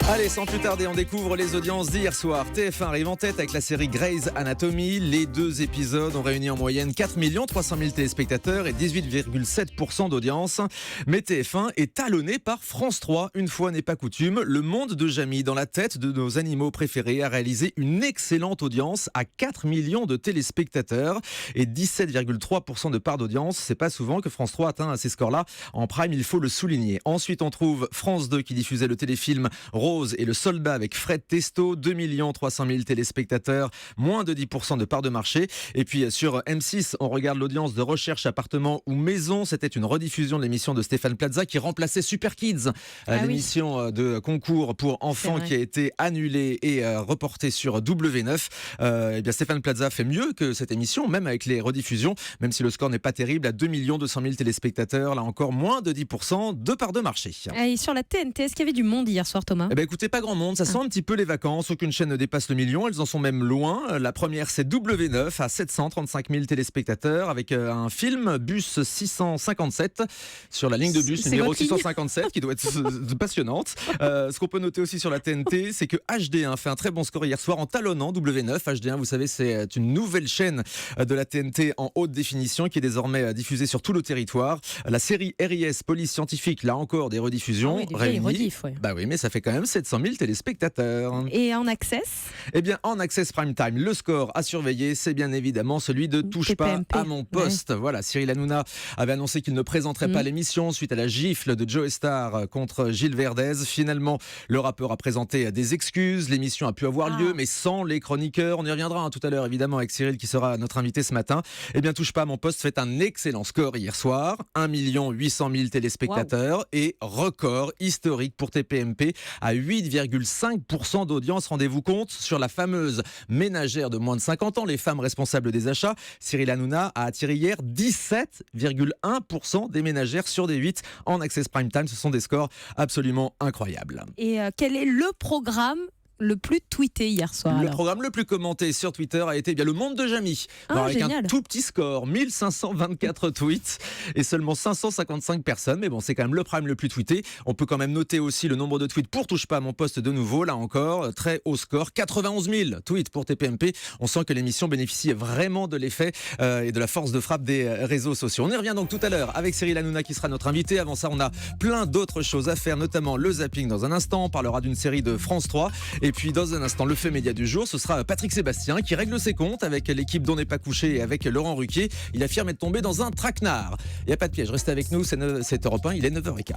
Allez, sans plus tarder, on découvre les audiences d'hier soir. TF1 arrive en tête avec la série Grey's Anatomy. Les 2 épisodes ont réuni en moyenne 4 300 000 téléspectateurs et 18,7% d'audience. Mais TF1 est talonné par France 3. Une fois n'est pas coutume, le monde de Jamie, dans la tête de nos animaux préférés, a réalisé une excellente audience à 4 millions de téléspectateurs et 17,3% de part d'audience. C'est pas souvent que France 3 atteint ces scores-là. En prime, il faut le souligner. Ensuite, on trouve France 2 qui diffusait le téléfilm Rose et le soldat avec Fred Testo, 2 300 000 téléspectateurs, moins de 10% de part de marché. Et puis sur M6, on regarde l'audience de Recherche appartement ou maison. C'était une rediffusion de l'émission de Stéphane Plaza qui remplaçait Super Kids, l'émission de concours pour enfants qui a été annulée et reportée sur W9. Et bien Stéphane Plaza fait mieux que cette émission, même avec les rediffusions, même si le score n'est pas terrible, à 2 200 000 téléspectateurs. Là encore, moins de 10% de part de marché. Et sur la TNT, est-ce qu'il y avait du monde hier soir, Thomas ? Écoutez, pas grand monde, ça sent un petit peu les vacances, aucune chaîne ne dépasse le million, elles en sont même loin. La première, c'est W9 à 735 000 téléspectateurs avec un film bus 657 sur la ligne de bus numéro 657 qui doit être passionnante. Ce qu'on peut noter aussi sur la TNT, c'est que HD1 fait un très bon score hier soir en talonnant W9. HD1, vous savez, c'est une nouvelle chaîne de la TNT en haute définition qui est désormais diffusée sur tout le territoire. La série RIS Police Scientifique, là encore des rediffusions réunies. Bah oui, mais ça fait quand même 700 000 téléspectateurs. Et en access ? Eh bien, en access prime time, le score à surveiller, c'est bien évidemment celui de Touche pas à mon poste. Voilà, Cyril Hanouna avait annoncé qu'il ne présenterait pas l'émission suite à la gifle de Joe Star contre Gilles Verdez. Finalement, le rappeur a présenté des excuses. L'émission a pu avoir lieu, mais sans les chroniqueurs. On y reviendra tout à l'heure, évidemment, avec Cyril qui sera notre invité ce matin. Eh bien, Touche pas à mon poste fait un excellent score hier soir. 1 800 000 téléspectateurs et record historique pour TPMP à 8,5% d'audience. Rendez-vous compte, sur la fameuse ménagère de moins de 50 ans, les femmes responsables des achats, Cyril Hanouna a attiré hier 17,1% des ménagères sur des 8 en access prime time. Ce sont des scores absolument incroyables. Et quel est le programme le plus tweeté hier soir? Le programme le plus commenté sur Twitter a été le monde de Jamie. Avec génial. Un tout petit score, 1524 tweets et seulement 555 personnes. Mais bon, c'est quand même le prime le plus tweeté. On peut quand même noter aussi le nombre de tweets pour Touche pas à mon poste de nouveau. Là encore, très haut score, 91 000 tweets pour TPMP. On sent que l'émission bénéficie vraiment de l'effet et de la force de frappe des réseaux sociaux. On y revient donc tout à l'heure avec Cyril Hanouna qui sera notre invité. Avant ça, on a plein d'autres choses à faire, notamment le zapping dans un instant. On parlera d'une série de France 3. Et puis dans un instant, le fait média du jour, ce sera Patrick Sébastien qui règle ses comptes avec l'équipe d'On n'est pas couché et avec Laurent Ruquier. Il affirme être tombé dans un traquenard. Il n'y a pas de piège, restez avec nous, c'est Europe 1, il est 9h15.